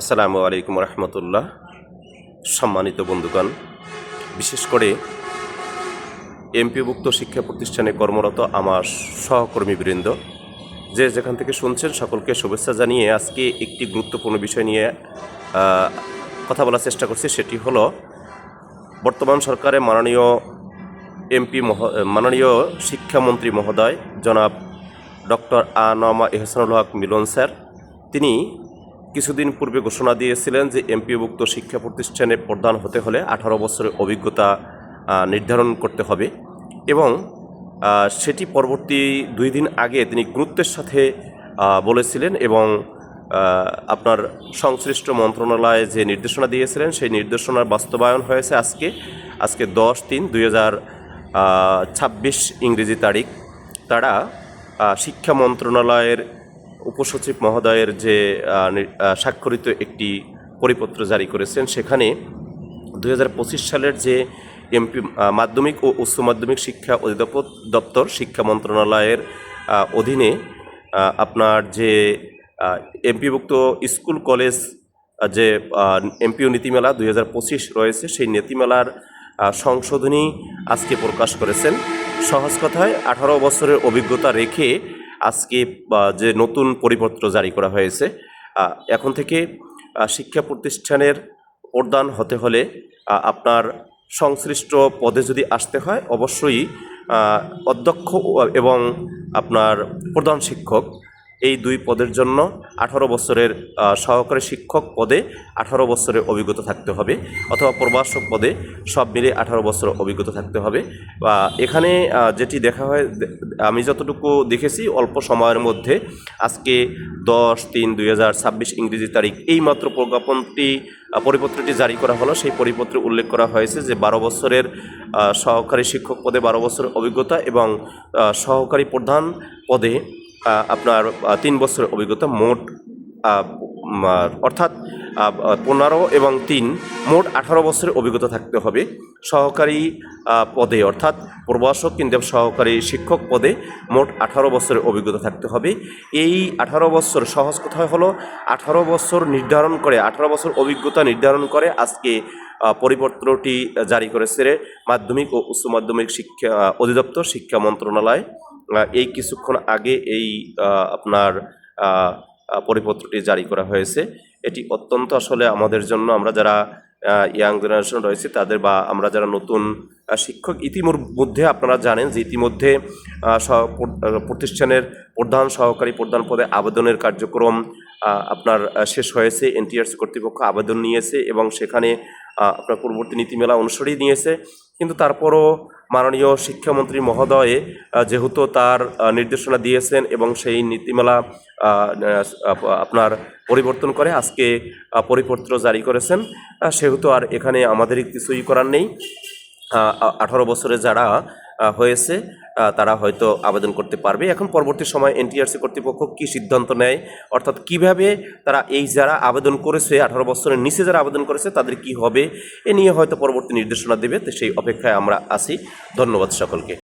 আসসালামু আলাইকুম রহমতুল্লাহ। সম্মানিত বন্ধুগণ, বিশেষ করে এমপিভুক্ত শিক্ষা প্রতিষ্ঠানে কর্মরত আমার সহকর্মীবৃন্দ, যে যেখান থেকে শুনছেন সকলকে শুভেচ্ছা জানিয়ে আজকে একটি গুরুত্বপূর্ণ বিষয় নিয়ে কথা বলার চেষ্টা করছি। সেটি হলো বর্তমান সরকারের মাননীয় শিক্ষামন্ত্রী মহোদয় জনাব ডক্টর আ.ন.মা এহসানুল হক মিলন স্যার, তিনি কিছুদিন পূর্বে ঘোষণা দিয়েছিলেন যে এমপিওভুক্ত শিক্ষা প্রতিষ্ঠানে প্রদান হতে হলে 18 বছরের অভিজ্ঞতা নির্ধারণ করতে হবে এবং সেটি পরবর্তী 2 দিন আগে তিনি গুরুত্বের সাথে বলেছিলেন এবং আপনার সংশ্লিষ্ট মন্ত্রণালয়ে যে নির্দেশনা দিয়েছিলেন সেই নির্দেশনার বাস্তবায়ন হয়েছে আজকে 10/3/2026 ইংরেজি তারিখ। তারা শিক্ষা মন্ত্রণালয়ের উপসচিব মহোদয়ের যে স্বাক্ষরিত একটি পরিপত্র জারি করেছেন, সেখানে 2025 সালের যে মাধ্যমিক ও উচ্চ মাধ্যমিক শিক্ষা অধিদপ্তর শিক্ষা মন্ত্রণালয়ের অধীনে আপনার যে এমপিভুক্ত স্কুল কলেজ যে এমপিও নীতিমেলা 2025 রয়েছে, সেই নীতিমেলার সংশোধনী আজকে প্রকাশ করেছেন। সহজ কথায় 18 বছরের অভিজ্ঞতা রেখে আজকে যে নতুন পরিপত্র জারি করা হয়েছে। এখন থেকে শিক্ষা প্রতিষ্ঠানের প্রদান হতে হলে আপনার সংশ্লিষ্ট পদে যদি আসতে হয়, অবশ্যই অধ্যক্ষ এবং আপনার প্রধান শিক্ষক, এই 2 পদের জন্য 18 বছরের সহকারী শিক্ষক পদে 18 বছরের অভিজ্ঞতা থাকতে হবে, অথবা প্রভাষক পদে সব মিলে 18 বছর অভিজ্ঞতা থাকতে হবে। এখানে যেটি দেখা হয়, আমি যতটুকু দেখেছি অল্প সময়ের মধ্যে আজকে 10/3/2026 ইংরেজি তারিখ এইমাত্র পরিপত্রটি জারি করা হলো। সেই পরিপত্রে উল্লেখ করা হয়েছে যে 12 বছরের সহকারী শিক্ষক পদে 12 বছরের অভিজ্ঞতা এবং সহকারী প্রধান পদে আপনার 3 বছরের অভিজ্ঞতা, মোট অর্থাৎ 15 এবং 3 মোট 18 বছরের অভিজ্ঞতা থাকতে হবে সহকারী পদে, অর্থাৎ প্রভাষক কিংবা সহকারী শিক্ষক পদে মোট 18 বছরের অভিজ্ঞতা থাকতে হবে। এই 18 বছর, সহজ কথা হলো 18 বছর নির্ধারণ করে, 18 বছর অভিজ্ঞতা নির্ধারণ করে আজকে পরিপত্রটি জারি করেছে মাধ্যমিক ও উচ্চ মাধ্যমিক শিক্ষা অধিদপ্তর শিক্ষা মন্ত্রণালয়। এই কিছুক্ষণ আগে এই আপনার পরিপত্রটি জারি করা হয়েছে। এটি অত্যন্ত আসলে আমাদের জন্য, আমরা যারা ইয়াং জেনারেশন রয়েছে তাদের, বা আমরা যারা নতুন শিক্ষক, ইতিমধ্যে আপনারা জানেন যে ইতিমধ্যে প্রতিষ্ঠানের প্রধান সহকারী প্রধান পদে আবেদনের কার্যক্রম আপনার শেষ হয়েছে। এনটিআরসি কর্তৃপক্ষ আবেদন নিয়েছে এবং সেখানে আপনার পূর্ববর্তী নীতিমেলা অনুসারেই নিয়েছে। কিন্তু তারপরও মাননীয় শিক্ষামন্ত্রী মহোদয়ে যেহেতু তার নির্দেশনা দিয়েছেন এবং সেই নীতিমালা আপনার পরিবর্তন করে আজকে পরিপত্র জারি করেছেন, সেহেতু আর এখানে আমাদের কিছুই করার নেই। 18 বছরে যারা হয়েছে তারা হয়তো আবেদন করতে পারবে। এখন পরবর্তী সময় এনটিআরসি কর্তৃপক্ষ কী সিদ্ধান্ত নেয়, অর্থাৎ কিভাবে তারা এই যারা আবেদন করেছে 18 বছরের নিচে যারা আবেদন করেছে তাদের কি হবে, এ নিয়ে হয়তো পরবর্তী নির্দেশনা দেবে। তো সেই অপেক্ষায় আমরা আছি। ধন্যবাদ সকলকে।